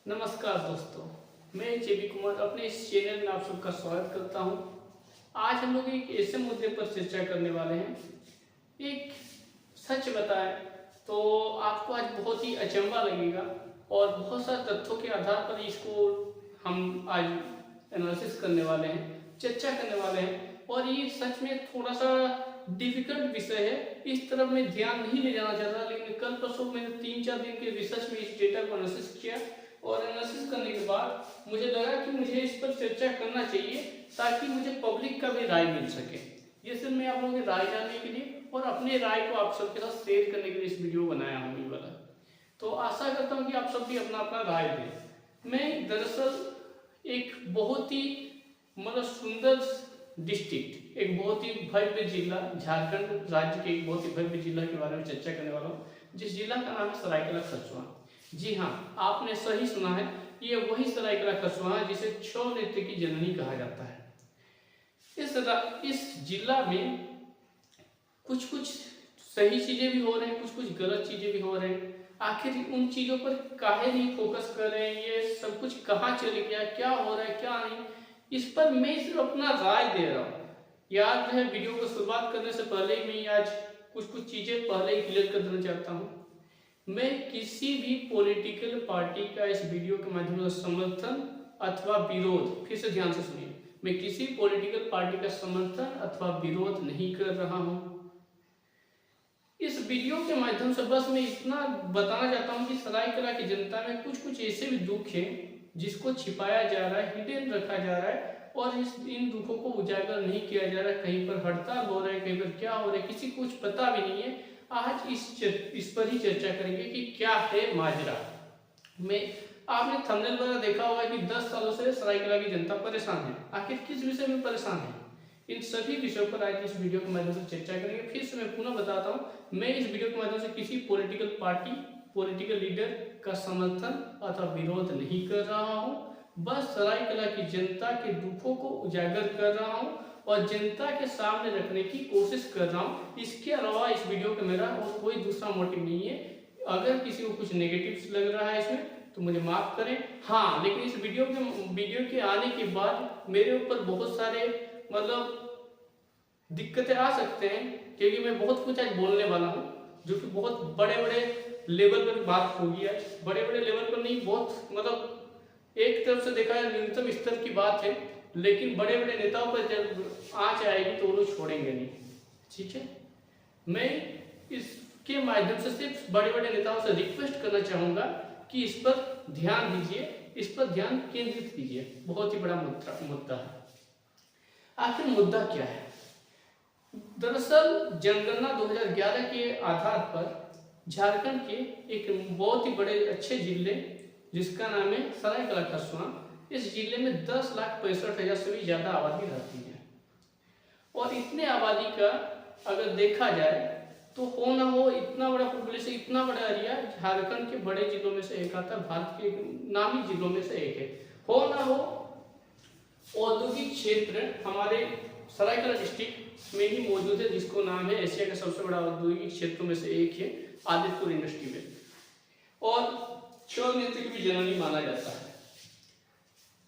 नमस्कार दोस्तों, मैं जेबी कुमार अपने इस चैनल में आप सबका स्वागत करता हूं। आज हम लोग एक ऐसे मुद्दे पर चर्चा करने वाले हैं। एक सच बताएं तो आपको आज बहुत ही अचंभा लगेगा और बहुत सारे तथ्यों के आधार पर इसको हम आज एनालिसिस करने वाले हैं, चर्चा करने वाले हैं। और ये सच में थोड़ा सा डिफिकल्ट विषय है, इस तरफ मैं ध्यान नहीं ले जाना चाहता, लेकिन कल परसों मैंने 3-4 दिन के रिसर्च में इस डेटा को एनालिसिस किया और एनालिसिस करने के बाद मुझे लगा कि मुझे इस पर चर्चा करना चाहिए ताकि मुझे पब्लिक का भी राय मिल सके। ये सिर्फ मैं आप लोगों की राय जानने के लिए और अपने राय को आप सबके साथ शेयर करने के लिए इस वीडियो बनाया हूँ ये वाला। तो आशा करता हूँ कि आप सब भी अपना अपना राय दें। मैं दरअसल एक बहुत ही सुंदर डिस्ट्रिक्ट, एक बहुत ही भव्य जिला, झारखंड राज्य के एक बहुत ही भव्य जिला के बारे में चर्चा करने वाला हूँ, जिस जिला का नाम है सरायकेला खरसावां। जी हाँ, आपने सही सुना है, ये वही सरायकेला खरसावां है जिसे छौ नृत्य की जननी कहा जाता है। इस जिला में कुछ कुछ सही चीजें भी हो रही हैं, कुछ कुछ गलत चीजें भी हो रही हैं। आखिर उन चीजों पर काहे नहीं फोकस कर रहे हैं, ये सब कुछ कहाँ चले गया, क्या हो रहा है क्या नहीं, इस पर मैं सिर्फ अपना राय दे रहा हूँ। याद रहे, वीडियो को शुरुआत करने से पहले ही मैं आज कुछ चीजें पहले ही क्लियर कर देना चाहता हूँ। मैं किसी भी पॉलिटिकल पार्टी का इस वीडियो के माध्यम से समर्थन अथवा विरोध, फिर से ध्यान से सुनिए, मैं किसी पॉलिटिकल पार्टी का समर्थन अथवा विरोध नहीं कर रहा हूं। इस वीडियो के माध्यम से बस मैं इतना बताना चाहता हूं कि सरायकेला की जनता में कुछ ऐसे भी दुख हैं जिसको छिपाया जा रहा है, हिडन रखा जा रहा है और इन दुखों को उजागर नहीं किया जा रहा है। कहीं पर हड़ताल हो रहा है, कहीं पर क्या हो रहा है, किसी को कुछ पता भी नहीं है। आज इस पर ही चर्चा करेंगे कि क्या है माजरा। आपने थंबनेल वगैरह देखा होगा कि 10 सालों से सरायकेला की जनता परेशान है। आखिर किस विषय में परेशान है, इन सभी विषयों पर आज इस वीडियो के माध्यम से चर्चा करेंगे। फिर से मैं पुनः बताता हूँ, मैं इस वीडियो के माध्यम से किसी पॉलिटिकल पार्टी, पॉलिटिकल लीडर का समर्थन अथवा विरोध नहीं कर रहा हूँ, बस सरायकेला की जनता के दुखों को उजागर कर रहा हूँ और जनता के सामने रखने की कोशिश कर रहा हूँ। इसके अलावा इस वीडियो का मेरा और कोई दूसरा मोटिव नहीं है। अगर किसी को कुछ नेगेटिव लग रहा है इसमें तो मुझे माफ करें। हाँ, लेकिन इस वीडियो के आने के बाद मेरे ऊपर बहुत सारे दिक्कतें आ सकते हैं, क्योंकि मैं बहुत कुछ आज बोलने वाला हूँ जो कि बहुत बड़े बड़े लेवल पर बात होगी। आज बड़े बड़े लेवल पर नहीं, बहुत एक तरफ से देखा जाए न्यूनतम स्तर की बात है, लेकिन बड़े बड़े नेताओं पर जब आंच आएगी तो वो लोग छोड़ेंगे नहीं। ठीक है, मैं इसके माध्यम से सिर्फ बड़े बड़े नेताओं से रिक्वेस्ट करना चाहूंगा कि इस पर ध्यान दीजिए, इस पर ध्यान केंद्रित कीजिए। बहुत ही बड़ा मुद्दा है। आखिर मुद्दा क्या है? दरअसल जनगणना 2011 के आधार पर झारखंड के एक बहुत ही बड़े अच्छे जिले जिसका नाम है सरायकेला खरसावां, इस जिले में 10,65,000 से भी ज्यादा आबादी रहती है। और इतने आबादी का अगर देखा जाए तो हो ना हो इतना बड़ा पॉपुलेशन, इतना बड़ा एरिया झारखंड के बड़े जिलों में से एक आता है, भारत के नामी जिलों में से एक है। हो ना हो औद्योगिक क्षेत्र हमारे सरायकेला डिस्ट्रिक्ट में ही मौजूद है, जिसको नाम है एशिया का सबसे बड़ा औद्योगिक क्षेत्रों में से एक है आदित्यपुर इंडस्ट्री में, और छौ नृत्य की भी जननी माना जाता है।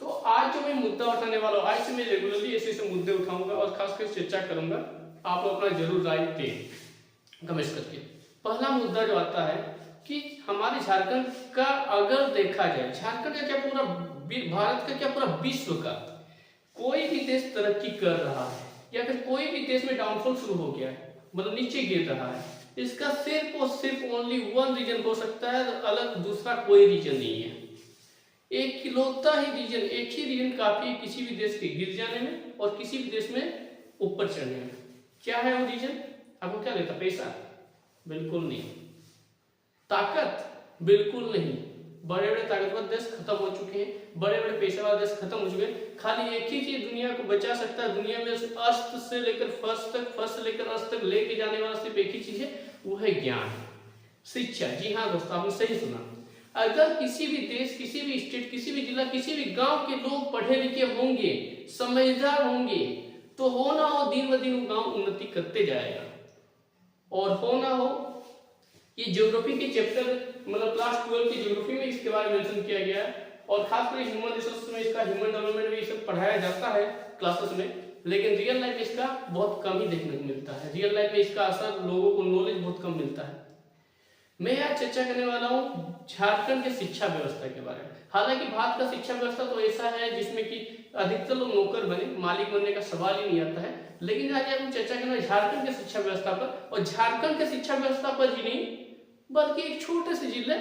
तो आज जो मैं मुद्दा उठाने वाला हूँ, आज से मैं रेगुलरली ऐसे मुद्दे उठाऊंगा और खासकर चर्चा करूंगा। आप लोग अपना जरूर राय दें कमेंट करके। पहला मुद्दा जो आता है कि हमारे झारखंड का अगर देखा जाए, झारखंड का क्या पूरा भारत का क्या पूरा विश्व का कोई भी देश तरक्की कर रहा है या फिर कोई भी देश में डाउनफॉल शुरू हो गया है, नीचे गिर रहा है, इसका सिर्फ और सिर्फ ओनली वन रीजन हो सकता है, अलग दूसरा कोई रीजन नहीं है। एक इकलौता ही रीजन, एक ही रीजन काफी है किसी भी देश के गिर जाने में और किसी भी देश में ऊपर चढ़ने में। क्या है वो रीजन? आपको क्या लगता है? पैसा? बिल्कुल नहीं। ताकत? बिल्कुल नहीं। बड़े बड़े ताकतवर देश खत्म हो चुके हैं, बड़े बड़े पैसे वाले देश खत्म हो चुके हैं। खाली एक ही चीज दुनिया को बचा सकता है, दुनिया में अस्त से लेकर फर्स्ट तक, फर्स्ट से लेकर अस्त तक लेके जाने वाला सिर्फ एक ही चीज है, वो है ज्ञान, शिक्षा। जी हाँ दोस्तों, आपने सही सुना। अगर किसी भी देश, किसी भी स्टेट, किसी भी जिला, किसी भी गांव के लोग पढ़े लिखे होंगे, समझदार होंगे, तो हो ना हो दिन ब दिन वो गांव उन्नति करते जाएगा। और हो ना हो ये ज्योग्राफी के चैप्टर क्लास 12 की ज्योग्राफी में इसके बारे में मेंशन किया गया है। और खासकर ह्यूमन रिसोर्स में इसका ह्यूमन डेवलपमेंट भी सब पढ़ाया जाता है क्लासेस में, लेकिन रियल लाइफ में इसका बहुत कम ही देखने को मिलता है। रियल लाइफ में इसका असर लोगों को नॉलेज बहुत कम मिलता है। मैं आज चर्चा करने वाला हूँ झारखंड के शिक्षा व्यवस्था के बारे में। हालांकि भारत का शिक्षा व्यवस्था तो ऐसा है जिसमें कि अधिकतर लोग नौकर बने, मालिक बनने का सवाल ही नहीं आता है। लेकिन आज हम चर्चा करेंगे झारखंड के शिक्षा व्यवस्था पर, और झारखंड के शिक्षा व्यवस्था पर ही नहीं बल्कि एक छोटे से जिले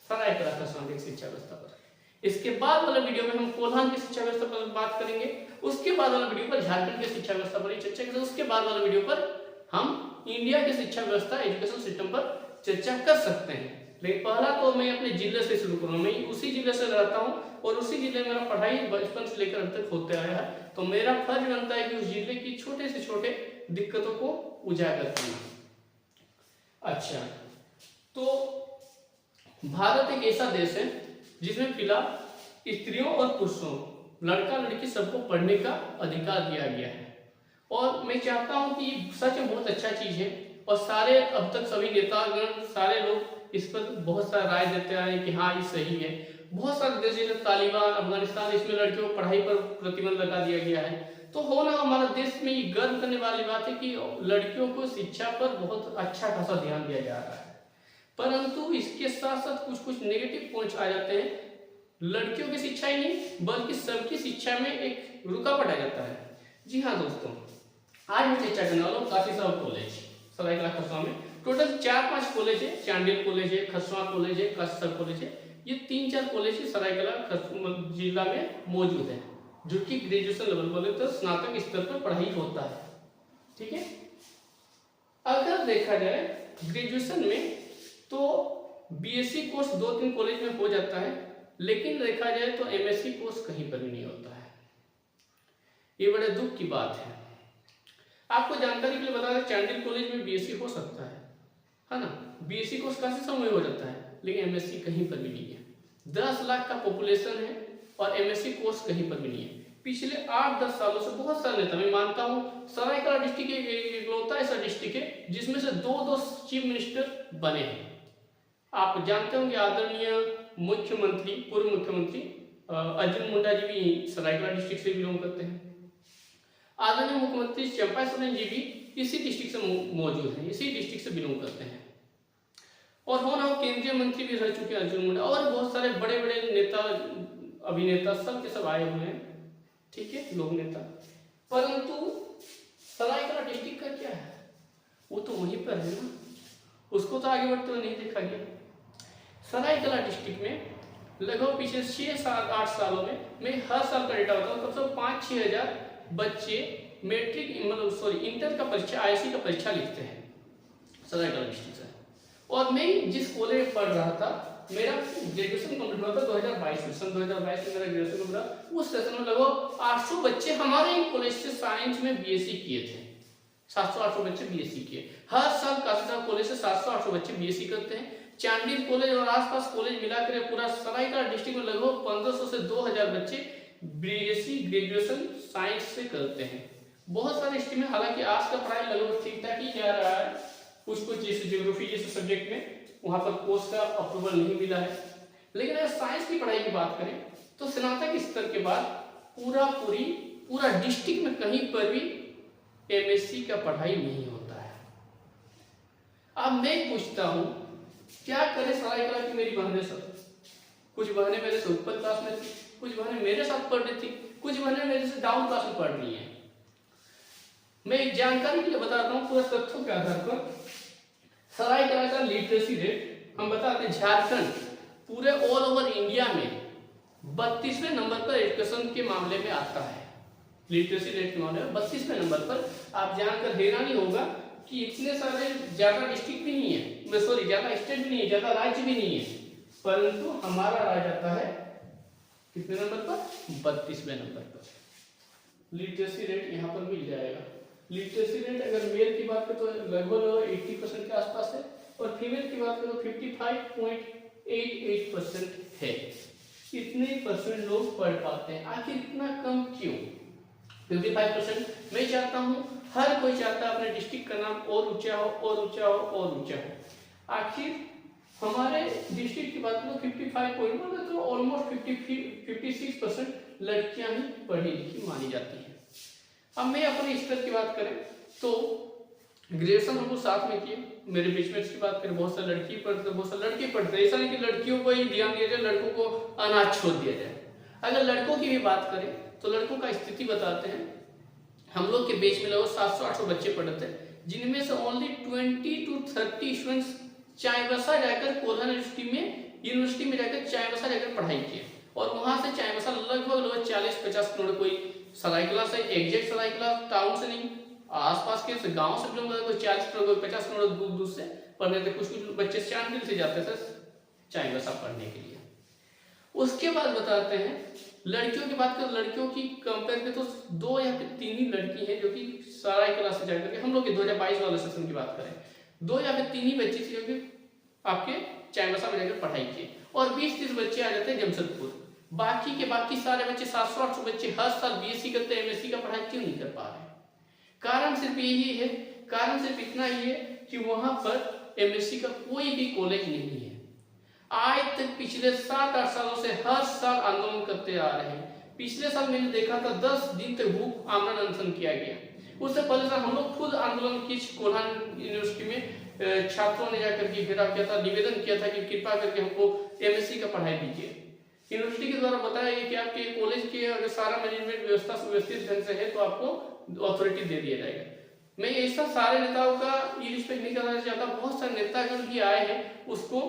सरायकेला खरसावां की शिक्षा व्यवस्था पर। इसके बाद वाला वीडियो में हम कोल्हान की शिक्षा व्यवस्था पर बात करेंगे, उसके बाद वाला वीडियो पर झारखंड की शिक्षा व्यवस्था पर चर्चा करेंगे, उसके बाद वाला वीडियो पर हम इंडिया की शिक्षा व्यवस्था एजुकेशन सिस्टम पर चर्चा कर सकते हैं। लेकिन पहला तो मैं अपने जिले से शुरू करूंगा। मैं उसी जिले से रहता हूँ और उसी जिले में मेरा पढ़ाई बचपन से लेकर अब तक होते आया है, तो मेरा फर्ज बनता है कि उस जिले की छोटे से छोटे दिक्कतों को उजागर करना। अच्छा, तो भारत एक ऐसा देश है जिसमें फिलहाल स्त्रियों और पुरुषों, लड़का लड़की सबको पढ़ने का अधिकार दिया गया है। और मैं चाहता हूं कि सच में बहुत अच्छा चीज है, और सारे अब तक सभी नेतागण, सारे लोग इस पर बहुत सारा राय देते आए कि हाँ ये सही है। बहुत सारे देश जैसे तालिबान, अफगानिस्तान, इसमें लड़कियों को पढ़ाई पर प्रतिबंध लगा दिया गया है। तो होना हमारा देश में ये गर्व करने वाली बात है कि लड़कियों को शिक्षा पर बहुत अच्छा खासा ध्यान दिया जा रहा है। परंतु इसके साथ साथ कुछ कुछ नेगेटिव पॉइंट्स आ जाते हैं। लड़कियों की शिक्षा ही नहीं बल्कि सबकी शिक्षा में एक रुकावट आ जाता है। जी हाँ दोस्तों, आज मैं चर्चा करने वाला हूँ काशी साहब कॉलेज सरायकेला खरसावां में। टोटल 4-5 कॉलेज है, चांडिल कॉलेज है, खरसावां कॉलेज है, काशी साहब कॉलेज है। ये 3-4 कॉलेज सरायकेला जिला में मौजूद है, जो कि ग्रेजुएशन लेवल पर तो स्नातक स्तर पर पढ़ाई होता है। ठीक है, अगर देखा जाए ग्रेजुएशन में तो बीएससी कोर्स 2-3 कॉलेज में हो जाता है, लेकिन देखा जाए तो एमएससी कोर्स कहीं पर भी नहीं होता है। ये बड़े दुख की बात है। आपको जानकारी के लिए बता दें, चांडिल कॉलेज में बीएससी हो सकता है ना, बीएससी कोर्स काफी समय हो जाता है, लेकिन एमएससी कहीं पर भी नहीं है। 10 लाख का पॉपुलेशन है और एमएससी कोर्स कहीं पर भी नहीं है। पिछले 8-10 सालों से बहुत सारे नेता, मैं मानता हूँ सरायकेला डिस्ट्रिक्ट इकलौता ऐसा डिस्ट्रिक्ट है जिसमें से 2 चीफ मिनिस्टर बने हैं। आप जानते होंगे आदरणीय मुख्यमंत्री, पूर्व मुख्यमंत्री अर्जुन मुंडा जी भी सरायकेला डिस्ट्रिक्ट से बिलोंग करते हैं। आदरणीय मुख्यमंत्री चंपा सोरेन जी भी इसी डिस्ट्रिक्ट से मौजूद हैं, इसी डिस्ट्रिक्ट से बिलोंग करते हैं। और हो ना हो केंद्रीय मंत्री भी रह चुके हैं अर्जुन मुंडा, और बहुत सारे बड़े बड़े नेता, अभिनेता सब के सब आए हुए हैं। ठीक है, लोक नेता। परंतु सरायकेला डिस्ट्रिक्ट का क्या है, वो तो वहीं पर है ना, उसको तो आगे बढ़ते हुए नहीं देखा गया। सरायकेला डिस्ट्रिक्ट में लगभग पिछले 6-8 सालों में, मैं हर साल का डेटा बताऊँ, कम से कम 5-6 हजार बच्चे मैट्रिक इंटर का परीक्षा, आईएससी का परीक्षा लिखते हैं सरायकेला डिस्ट्रिक्ट से। और मैं जिस कॉलेज में पढ़ रहा था, मेरा ग्रेजुएशन कंप्लीट हुआ था 2022 में, सन 2022 में मेरा ग्रेजुएशन हुआ। उस सेशन में लगभग 800 बच्चे हमारे कॉलेज से साइंस में बीएससी किए थे। 700-800 बच्चे बीएससी किए। हर साल काशी साहब कॉलेज से 700-800 बच्चे बीएससी करते हैं। चांडिल कॉलेज और आसपास कॉलेज मिलाकर पूरा सरायकेला डिस्ट्रिक्ट में लगभग 1500 से 2000 बच्चे बीएससी ग्रेजुएशन साइंस से करते हैं। बहुत सारे स्ट्रीम में, हालांकि आज का पढ़ाई लगभग ठीक ठाक ही जा रहा है। कुछ जैसे ज्योग्राफी जैसे सब्जेक्ट में वहां पर कोर्स का अप्रूवल नहीं मिला है। लेकिन अगर साइंस की पढ़ाई की बात करें तो स्नातक स्तर के बाद पूरा डिस्ट्रिक्ट में कहीं पर भी एमएससी का पढ़ाई नहीं होता है। अब मैं पूछता हूं, क्या करे सरायकेला की मेरी बहनें सब? कुछ बहनें मेरे से ऊपर क्लास में थी, कुछ बहनें मेरे साथ पढ़ रही थी, कुछ बहनें मेरे से डाउन क्लास में पढ़ रही हैं। मैं जानकारी के लिए बता रहा हूँ पूरे तथ्यों के आधार पर। सरायकेला का लिटरेसी रेट हम बताते हैं, झारखंड पूरे ऑल ओवर इंडिया में 32वें नंबर पर एजुकेशन के मामले में आता है। लिटरेसी रेट के मामले में 32वें नंबर पर। आप जानकर हैरानी होगा कि इतने सारे ज्यादा डिस्ट्रिक्ट भी नहीं है, सॉरी ज्यादा स्टेट भी नहीं है, ज्यादा राज्य भी नहीं है, परंतु हमारा राज्य आता है कितने नंबर पर? 32वें नंबर पर। लिटरेसी रेट यहाँ पर मिल जाएगा। लिटरेसी रेट अगर मेल की बात करें तो लगभग 80% के आसपास है, और फीमेल की बात करें तो 55.88% है। इतने परसेंट लोग पढ़ पाते हैं, आखिर इतना कम क्यों? 55%। मैं चाहता हूँ, हर कोई चाहता है अपने डिस्ट्रिक्ट का नाम और ऊंचा हो, और ऊंचा हो, और ऊंचा हो। आखिर हमारे डिस्ट्रिक्ट की बात करो 55 पॉइंट मतलब तो ऑलमोस्ट 56% लड़कियां ही पढ़ी लिखी मानी जाती हैं। अब मैं अपने स्तर की बात करें तो ग्रेजुएशन हम लोग साथ में किए, मेरे बेचमेंट्स की बात करें बहुत सारे लड़की पढ़ते बहुत सारे लड़के पढ़ते, ऐसा नहीं कि लड़कियों को ही ध्यान दिया जाए लड़कों को अनाथ छोड़ दिया जाए। अगर लड़कों की भी बात करें तो लड़कों का स्थिति बताते हैं। हम लोग के बेच में लगभग 700-800 बच्चे पढ़ते हैं, जिनमें से ओनली 20 to 30 स्टूडेंट्स चाईबासा जाकर कोल्हान यूनिवर्सिटी में जाकर चाईबासा जाकर पढ़ाई किए, और वहां से चाईबासा लगभग 40-50 किलोमीटर, कोई सरायकला से एग्जैक्ट सरायकला टाउन से नहीं, आसपास के गांव से बिलोंग करते, कोई 40 किलोमीटर 50 किलोमीटर दूर दूर से पढ़ने थे। कुछ बच्चे चांडिल से जाते थे चाईबासा पढ़ने के लिए। उसके बाद बताते हैं लड़कियों की बात करें, लड़कियों की कंपेयर करें तो 2 या फिर 3 ही लड़की हैं जो कि सरायकला से जाकर के, हम लोग के 2022 वाले सेशन की बात करें 2 या फिर 3 ही बच्चे थे जो कि आपके चाईबासा में जाकर पढ़ाई किए, और 20-30 बच्चे आ जाते हैं जमशेदपुर। बाकी सारे बच्चे 700-800 बच्चे हर साल बीएससी करते हैं, एमएससी का पढ़ाई क्यों नहीं कर पा रहे? कारण सिर्फ यही है, कारण सिर्फ इतना ही है कि वहां पर एमएससी का कोई भी कॉलेज नहीं है। आज तक पिछले 7-8 सालों से हर साल आंदोलन करते आ रहे हैं। पिछले साल मैंने देखा था 10 दिन तक भूख आमरण अनशन किया गया। उससे पहले साल हम लोग खुद आंदोलन की कोल्हान यूनिवर्सिटी में छात्रों ने जाकर के घेराव किया था, निवेदन किया था कि कृपा करके हमको एमएससी का पढ़ाई दीजिए। यूनिवर्सिटी के द्वारा बताया गया कि आपके कॉलेज के अगर सारा मैनेजमेंट व्यवस्था सुव्यवस्थित ढंग से है तो आपको अथॉरिटी दे दिया जाएगा। मैं ऐसा सारे नेताओं का ये रिस्पेक्ट नहीं करना चाहता, बहुत सारे नेतागण भी आए हैं उसको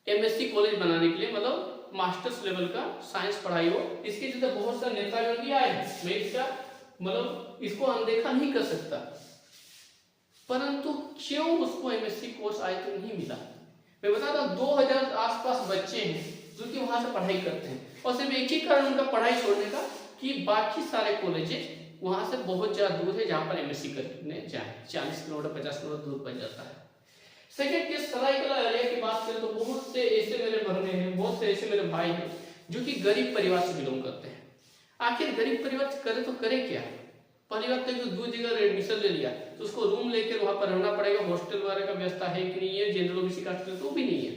एमएससी कॉलेज बनाने के लिए, मतलब मास्टर्स लेवल का साइंस पढ़ाई हो, इसके चलते बहुत सारे नेतागण भी आए हैं। मैं इसका मतलब इसको अनदेखा नहीं कर सकता, परंतु क्यों उसको एमएससी कोर्स आज तक नहीं मिला? मैं बताता हूं 2000 आसपास बच्चे हैं जो कि वहां से पढ़ाई करते हैं, और सिर्फ एक ही कारण उनका पढ़ाई छोड़ने का कि बाकी सारे कॉलेजेस वहां से बहुत ज्यादा दूर है जहां पर एमएससी करने जाए, 40 किलोमीटर 50 किलोमीटर दूर पड़ जाता है। सेकेंड केस सरायकला एरिया की बात करें तो बहुत से ऐसे मेरे बहने हैं, बहुत से ऐसे मेरे भाई हैं जो कि गरीब परिवार से बिलोंग करते हैं। आखिर गरीब परिवार से करे तो करे क्या? पहली बात तो दूसरी जगह एडमिशन ले लिया तो उसको रूम लेकर वहां पर रहना पड़ेगा, हॉस्टल वगैरह का व्यवस्था है कि नहीं है, जनरल ओबीसी कास्ट तो भी नहीं है।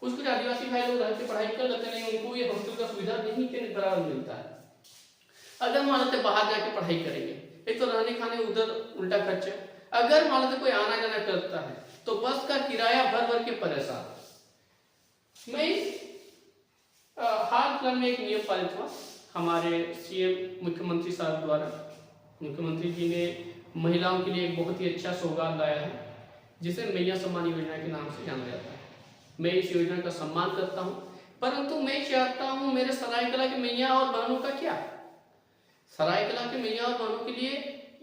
कुछ आदिवासी भाई लोग रह के पढ़ाई कर लेते नहीं, उनको ये हॉस्टल का सुविधा नहीं के बराबर मिलता है। अगर मान लेते बाहर जाके पढ़ाई करेंगे, एक तो रहने खाने उधर उल्टा खर्चा, अगर मान लेते कोई आना जाना करता है तो बस का किराया भर भर के परेशान। मैं हाल फिलहाल में एक नियम पारित हुआ हमारे सीएम मुख्यमंत्री साहब द्वारा। मुख्यमंत्री जी ने महिलाओं के लिए एक बहुत ही अच्छा सौगात लाया है जिसे मैया सम्मान योजना के नाम से जाना जाता है। मैं इस योजना का सम्मान करता हूं, परंतु मैं चाहता हूं मेरे सरायकला के मैया और बहनों का क्या, सरायकला के मैया और बहनों के लिए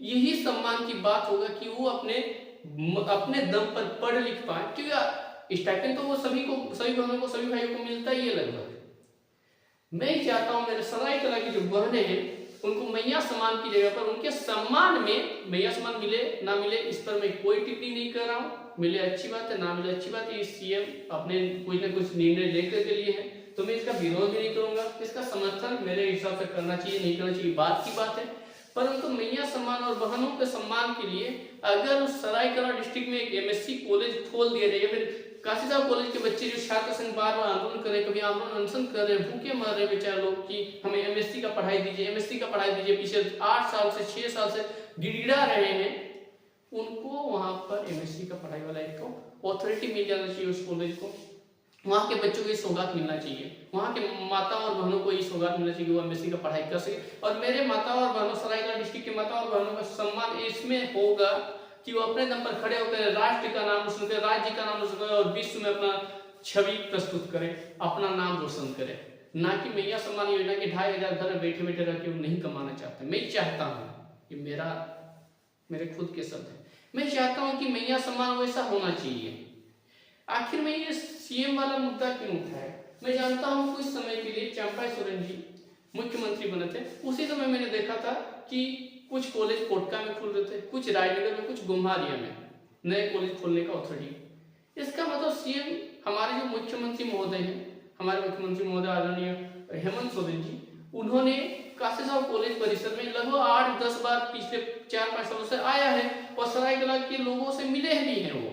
यही सम्मान की बात होगा कि वो अपने दम पर पढ़ लिख पाए, क्योंकि स्टाइपेंड तो वो सभी बहनों को सभी भाइयों को मिलता ही है लगभग। मैं चाहता हूं मेरे सरायकला की जो बहनें हैं उनको मैया सम्मान की जगह पर उनके सम्मान में मैया सम्मान मिले ना मिले इस पर मैं कोई टिप्पणी नहीं कर रहा हूं। मिले अच्छी बात है, ना मिले अच्छी बात है। इस सीएम अपने कुछ ना कुछ निर्णय लेकर के लिए है तो मैं इसका विरोध भी नहीं करूंगा, इसका समर्थन मेरे हिसाब से करना चाहिए नहीं करना चाहिए बात की बात है। परंतु मैया सम्मान और बहनों के सम्मान के लिए अगर उस सरायकला डिस्ट्रिक्ट में एक एमएससी कॉलेज खोल दिया जाए, फिर काशी साहब कॉलेज के बच्चे जो छात्र संघ बार बार आंदोलन कर रहे, कभी आंदोलन अनशन कर रहे, भूखे मर रहे बेचारे लोग कि हमें एमएससी का पढ़ाई दीजिए, एमएससी का पढ़ाई दीजिए, पिछले 8 साल से 6 साल से गिड़गिड़ा रहे हैं, उनको वहां पर एमएससी का पढ़ाई वाला एक अथॉरिटी मिल जाना चाहिए उस कॉलेज को। वहां के बच्चों को ये सौगात मिलना चाहिए, वहां के माता और बहनों को ये सौगात मिलना चाहिए कि वो एमएससी का पढ़ाई कर सके। और मेरे माता और बहनों सरायकला डिस्ट्रिक्ट के माता और बहनों का सम्मान इसमें होगा कि वो अपने दम पर खड़े होकर राष्ट्र का नाम रोशन करे, राज्य का नाम रोशन करे और विश्व में अपना छवि प्रस्तुत करे, अपना नाम रोशन करे। ना कि मैया सम्मान योजना के 2500 घर में बैठे बैठे रह के वो नहीं कमाना चाहते। मैं चाहता हूँ कि मेरे खुद के शब्द है, मैं चाहता हूँ कि मैया सम्मान वैसा होना चाहिए। आखिर में ये सीएम वाला मुद्दा क्यों उठाया? मैं जानता हूँ कुछ समय के लिए चंपा सोरेन जी मुख्यमंत्री बने थे, उसी समय मैंने देखा था कि कुछ कॉलेज कोटका में खुल रहे थे, कुछ रायनगर में, कुछ गुम्हारिया में नए कॉलेज खोलने का अथॉरिटी। इसका मतलब सीएम हमारे जो मुख्यमंत्री महोदय हैं, हमारे मुख्यमंत्री महोदय आदरणीय हेमंत सोरेन जी, उन्होंने काशी साहब कॉलेज परिसर में लगभग 8-10 बार पिछले 4-5 सालों से आया है और सरायकला के लोगों से मिले भी हैं। वो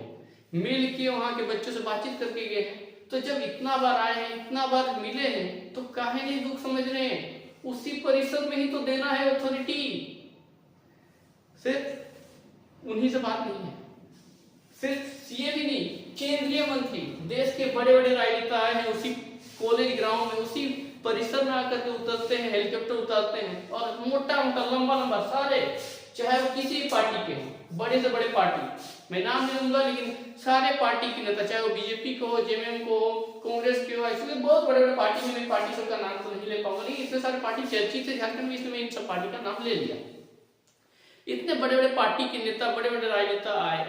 मिल के वहां के बच्चों से बातचीत करके गए हैं। तो जब इतना बार आए हैं, इतना बार मिले हैं, तो काहे नहीं दुख समझ रहे हैं? उसी परिषद में ही तो देना है अथॉरिटी, सिर्फ उन्हीं से बात नहीं है। सिर्फ सीए भी नहीं, केंद्रीय मंत्री, देश के बड़े बड़े राजनेता आए हैं, उसी कॉलेज ग्राउंड में, उसी परिसर में आकर के उतरते हैं, हेलीकॉप्टर उतारते हैं, और मोटा मोटा लंबा लंबा सारे, चाहे वो किसी भी पार्टी के हो, बड़े से बड़े पार्टी, मैं नाम नहीं लूंगा, लेकिन सारे पार्टी के नेता, चाहे वो बीजेपी को हो, जेएमएम को हो, कांग्रेस के हो, ऐसे बहुत बड़े बड़े पार्टी में, मैं पार्टी सबका नाम तो नहीं ले पाऊंगा, लेकिन इतने सारे पार्टी चर्चित थे झारखंड में, इसलिए मैं इन सब पार्टी का नाम ले लिया। इतने बड़े बड़े पार्टी के नेता, बड़े बड़े राजनेता आए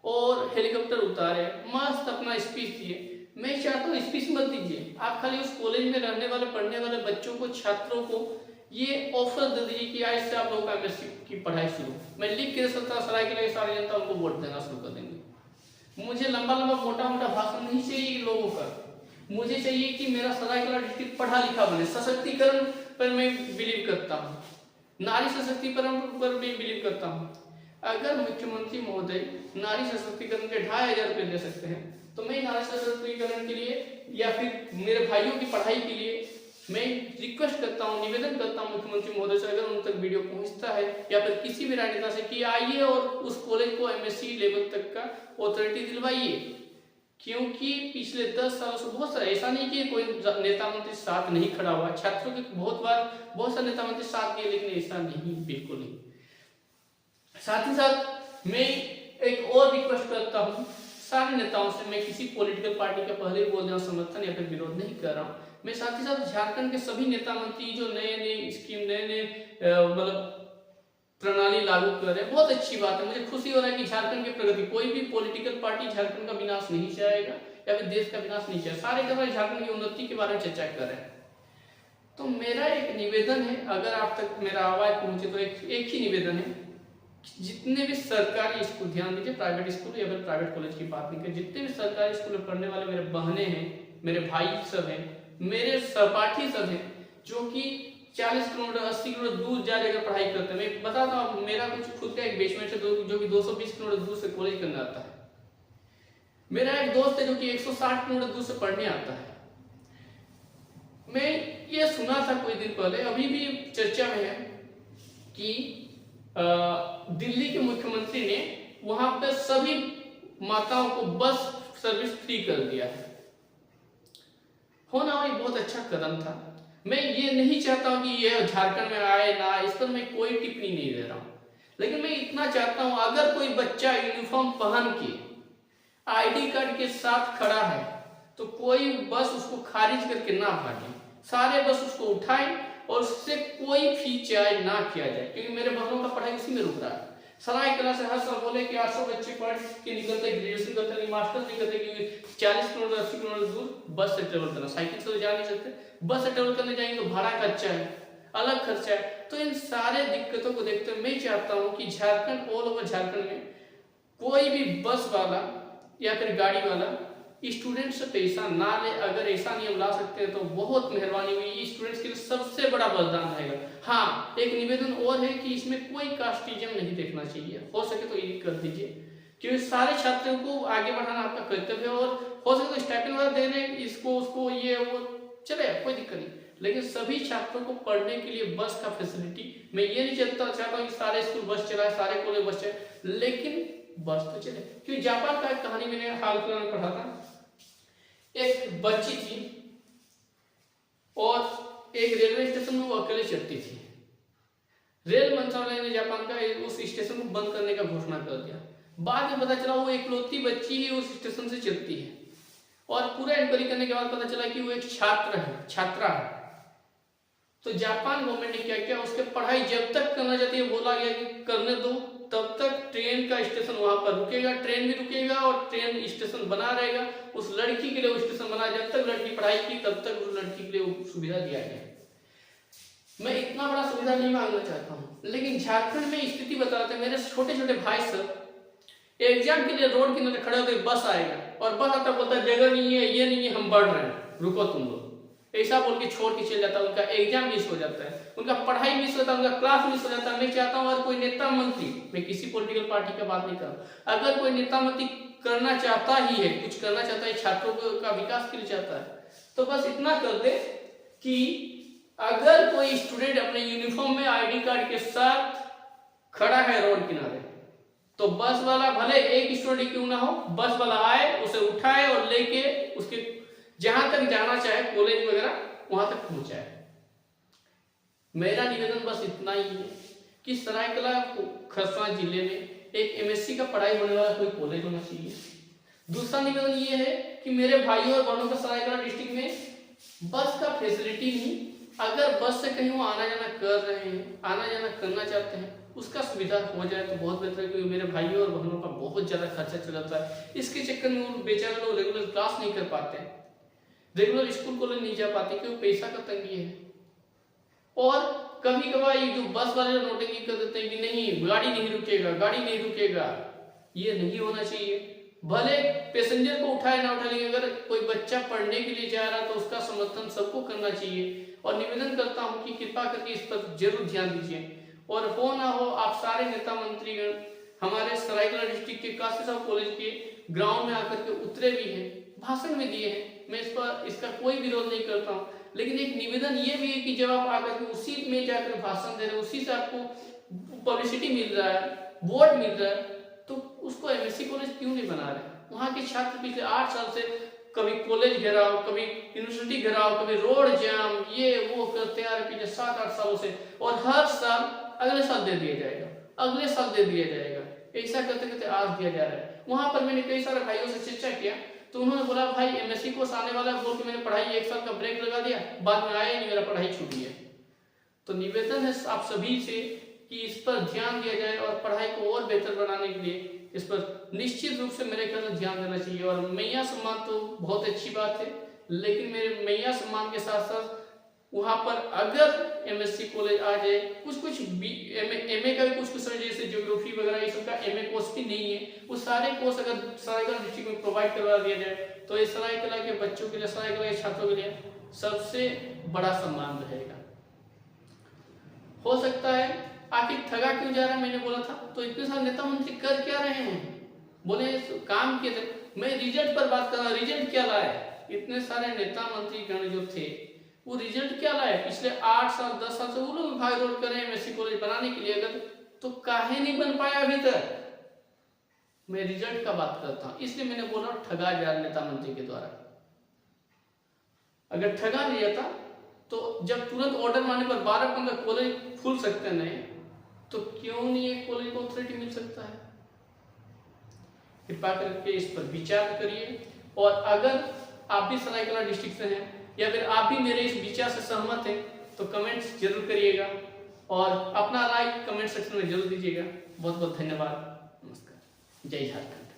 और हेलीकॉप्टर उतारे, मस्त अपना स्पीच दिए। मैं चाहता हूँ स्पीच मत दीजिए, आप खाली उस कॉलेज में रहने वाले, पढ़ने वाले बच्चों को, छात्रों को ये ऑफर दे दीजिए कि आज से आप लोगों का एमएससी की पढ़ाई शुरू। मैं लिख के सकता सराय के लिए सारी जनता उनको वोट देना शुरू कर देंगे। मुझे लंबा लंबा मोटा मोटा भाषण नहीं चाहिए लोगों का, मुझे चाहिए कि मेरा सरायकेला डिस्ट्रिक्ट पढ़ा लिखा बने। सशक्तिकरण पर मैं बिलीव करता हूँ, नारी सशक्तिकरण पर भी बिलीव करता हूँ। अगर मुख्यमंत्री महोदय नारी सशक्तिकरण के 2500 रुपये दे सकते हैं, तो मैं नारी सशक्तिकरण के लिए या फिर मेरे भाइयों की पढ़ाई के लिए मैं रिक्वेस्ट करता हूँ, निवेदन करता हूँ मुख्यमंत्री महोदय से, अगर उन तक वीडियो पहुंचता है, या फिर किसी भी राजनेता से, कि आइए और उस कॉलेज को एमएससी लेवल तक का अथॉरिटी दिलवाइए। क्योंकि पिछले 10 सालों से बहुत सारे, ऐसा नहीं कि कोई नेता मंत्री साथ नहीं खड़ा हुआ, छात्रों के बहुत सारे नेता मंत्री साथ दिए, लेकिन ऐसा नहीं, बिल्कुल नहीं। साथ ही साथ मैं एक और रिक्वेस्ट करता हूँ सारे नेताओं से, मैं किसी पॉलिटिकल पार्टी का पहले बोल रहा हूँ समर्थन या फिर विरोध नहीं कर रहा हूँ, मैं साथ ही साथ झारखंड के सभी नेता मंत्री जो नए नए स्कीम, नए नए मतलब प्रणाली लागू कर रहे हैं, बहुत अच्छी बात है। मुझे खुशी हो रहा है कि झारखंड की प्रगति, कोई भी पॉलिटिकल पार्टी झारखंड का विनाश नहीं चाहेगा या फिर देश का विनाश नहीं चाहे, सारे के सारे झारखंड की उन्नति के बारे में चर्चा कर रहे हैं। तो मेरा एक निवेदन है, अगर आप तक मेरा आवाज पहुंचे तो एक ही निवेदन है, जितने भी सरकारी स्कूल, ध्यान दीजिए प्राइवेट स्कूल या फिर प्राइवेट कॉलेज की बात नहीं कर, जितने भी सरकारी स्कूल में पढ़ने वाले मेरे बहनें हैं, मेरे भाई सब हैं, मेरे सहपाठी सब हैं, जो कि 40 किलोमीटर 80 किलोमीटर दूर जा जाकर पढ़ाई करते हैं। मैं बताता हूँ, मेरा कुछ खुद का एक बेसमेंट है जो कि 220 किलोमीटर दूर से कॉलेज करने आता है। मेरा एक दोस्त है जो कि 160 किलोमीटर दूर से पढ़ने आता है। मैं ये सुना था कुछ दिन पहले, अभी भी चर्चा में है, कि दिल्ली के मुख्यमंत्री ने वहां पे सभी माताओं को बस सर्विस फ्री कर दिया है। होना एक बहुत अच्छा कदम था। मैं ये नहीं चाहता हूं कि ये झारखंड में आए ना, इस पर मैं कोई टिप्पणी नहीं दे रहा हूं, लेकिन मैं इतना चाहता हूं, अगर कोई बच्चा यूनिफॉर्म पहन के आईडी कार्ड के साथ खड़ा है, तो कोई बस उसको खारिज करके ना भागे, सारे बस उसको उठाएं और उससे कोई फी चार्ज ना किया जाए, क्योंकि मेरे बहनों का पढ़ाई उसी में रुक रहा है। सरायकेला से हर साल बोले कि 800 बच्चे पढ़ के निकलते, ग्रेजुएशन करते, नहीं मास्टर्स नहीं करते, क्योंकि 40 किलोमीटर 80 किलोमीटर दूर बस से ट्रेवल करना, साइकिल से तो जा नहीं सकते, बस से ट्रेवल करने जाएंगे तो भाड़ा खर्चा है, अलग खर्चा है। तो इन सारे दिक्कतों को देखते हुए मैं चाहता हूँ कि झारखंड, ऑल ओवर झारखंड में कोई भी बस वाला या फिर गाड़ी वाला स्टूडेंट से पैसा ना ले। अगर ऐसा नियम ला सकते हैं तो बहुत मेहरबानी हुई, स्टूडेंट्स के लिए सबसे बड़ा वरदान रहेगा। हाँ, एक निवेदन और है कि इसमें कोई कास्टिज्म नहीं देखना चाहिए, हो सके तो ये कर दीजिए, क्योंकि सारे छात्रों को आगे बढ़ाना आपका कर्तव्य है, और हो सके तो स्टाइपेंड वगैरह देने, इसको उसको ये वो चले, कोई दिक्कत नहीं, लेकिन सभी छात्रों को पढ़ने के लिए बस का फैसिलिटी, मैं ये नहीं चाहता हूँ कि सारे स्कूल बस चलाए, सारे कॉलेज बस चलाए, लेकिन बस तो चले। क्योंकि जापान का एक कहानी मैंने हाल फिलहाल में पढ़ा था, एक बच्ची थी और एक रेलवे स्टेशन में वो अकेले चलती थी। रेल मंत्रालय ने जापान का उस स्टेशन को बंद करने का घोषणा कर दिया। बाद में पता चला वो इकलौती बच्ची ही उस स्टेशन से चलती है, और पूरा इंक्वायरी करने के बाद पता चला कि वो एक छात्रा है। तो जापान गवर्नमेंट ने क्या किया, उसके पढ़ाई जब तक करना चाहती है बोला गया कि करने दो, तब तक ट्रेन का स्टेशन वहां पर रुकेगा, ट्रेन भी रुकेगा और ट्रेन स्टेशन बना रहेगा। उस लड़की के लिए वो स्टेशन बना, जब तक लड़की पढ़ाई की तब तक उस लड़की के लिए वो सुविधा दिया गया। मैं इतना बड़ा सुविधा नहीं मांगना चाहता हूँ, लेकिन झारखंड में स्थिति बताते हैं, मेरे छोटे छोटे भाई सब एग्जाम के लिए रोड किनारे खड़े होते, बस आएगा और बस आता बोलता है जगह नहीं है, ये नहीं है, हम बढ़ रहे हैं, रुको तुम लोग, ऐसा बोल के छोड़ के चल जाता है। उनका एग्जाम मिस हो जाता है, उनका पढ़ाई मिस होता है, उनका क्लास मिस हो जाता है। मैं चाहता हूँ अगर कोई नेता मंत्री, मैं किसी पॉलिटिकल पार्टी की बात नहीं कर रहा, अगर कोई नेता मंत्री करना चाहता ही है, कुछ करना चाहता है, छात्रों का विकास के लिए चाहता है, तो बस इतना कर दे कि अगर कोई स्टूडेंट अपने यूनिफॉर्म में आईडी कार्ड के साथ खड़ा है रोड किनारे, तो बस वाला भले एक स्टूडेंट क्यों ना हो, बस वाला आए, उसे उठाए और लेके उसके जहां तक जाना चाहे कॉलेज वगैरह वहां तक पहुंचाए। मेरा निवेदन बस इतना ही है कि सरायकला खरसावां जिले में एक एमएससी का पढ़ाई होने वाला कोई कॉलेज होना चाहिए। दूसरा निवेदन ये है कि मेरे भाइयों और बहनों का सरायकला डिस्ट्रिक्ट में बस का फैसिलिटी नहीं, अगर बस से कहीं वो आना जाना कर रहे हैं, आना जाना करना चाहते हैं, उसका सुविधा हो जाए तो बहुत बेहतर है, क्योंकि मेरे भाइयों और बहनों का बहुत ज्यादा खर्चा चल जाता है। इसके चक्कर में वो बेचारे लोग रेगुलर क्लास नहीं कर पाते, रेगुलर स्कूल कॉलेज नहीं जा पाते, क्योंकि पैसा का तंगी है। और कभी कभार ये जो बस वाले नोटिंग कर देते हैं कि नहीं गाड़ी नहीं रुकेगा, गाड़ी नहीं रुकेगा, ये नहीं होना चाहिए। भले पैसेंजर को उठाए ना उठाए, लेकिन अगर कोई बच्चा पढ़ने के लिए जा रहा है तो उसका समर्थन सबको करना चाहिए। और निवेदन करता हूं कि कृपा करके इस पर जरूर ध्यान दीजिए। और हो ना हो आप सारे नेता मंत्रीगण हमारे सरायकला डिस्ट्रिक्ट के काशी साहब कॉलेज के ग्राउंड में आकर के उतरे भी हैं, भाषण में दिए हैं, मैं इसका कोई विरोध नहीं करता हूँ, लेकिन एक निवेदन ये भी है कि जब आप आकर के उसी में जाकर भाषण दे रहे हैं, उसी से आपको पब्लिसिटी मिल रहा है, वोट मिल रहा है, तो उसको एमएससी कॉलेज क्यों नहीं बना रहे? वहाँ के छात्र पिछले 8 साल से कभी कॉलेज घेराव, कभी यूनिवर्सिटी घेराव, कभी रोड जाम, ये वो करते आ रहे पिछले 7-8 सालों से, और हर साल अगले साल दे दिया जाएगा, अगले साल दे दिया जाएगा, ऐसा करते करते आज दिया जा रहा है। वहां पर मैंने कई सारे भाइयों से चर्चा किया तो उन्होंने बोला भाई एमएससी कोर्स आने वाला है, बोल के मैंने पढ़ाई 1 साल का ब्रेक लगा दिया, बाद में आया नहीं, मेरा पढ़ाई छूट गया। तो निवेदन है आप सभी से कि इस पर ध्यान दिया जाए और पढ़ाई को और बेहतर बनाने के लिए इस पर निश्चित रूप से मेरे ख्याल से ध्यान देना चाहिए। और मैया सम्मान तो बहुत अच्छी बात है, लेकिन मेरे मैया सम्मान के साथ साथ वहां पर अगर एमएससी कॉलेज आ जाए, कुछ एमए का भी कुछ जैसे ज्योग्राफी वगैरह ये सब का एमए कोर्स भी नहीं है, वो सारे कोर्स अगर सरायकला डिस्ट्रिक्ट में प्रोवाइड करवा दिया जाए तो ये सरायकला के बच्चों के लिए, सरायकला के छात्रों के लिए सबसे बड़ा सम्मान रहेगा। हो सकता है आखिर ठगा क्यों जा रहा है, मैंने बोला था तो इतने सारे नेता मंत्री कर क्या रहे हैं, बोले काम किए थे, मैं रिजल्ट पर बात कर रहा हूँ, रिजल्ट क्या लाए? इतने सारे नेता मंत्री गण जो थे वो रिजल्ट क्या लाए? पिछले 8 साल 10 साल से वो लोग भाग दौड़ कर रहे हैं एमएससी कॉलेज बनाने के लिए, अगर तो काहे नहीं बन पाया अभी तक? मैं रिजल्ट का बात करता हूं, इसलिए मैंने बोला ठगा जा रहा नेता मंत्री के द्वारा। अगर ठगा नहीं जाता तो जब तुरंत ऑर्डर मारने पर 12-15 कॉलेज खुल सकते हैं, तो क्यों नहीं एक कॉलेज को अथॉरिटी मिल सकता है? कृपा करके इस पर विचार करिए। और अगर आप भी सरायकला डिस्ट्रिक्ट से हैं या फिर आप भी मेरे इस विचार से सहमत हैं तो कमेंट्स जरूर करिएगा और अपना राय कमेंट सेक्शन में जरूर दीजिएगा। बहुत बहुत धन्यवाद। नमस्कार। जय झारखंड।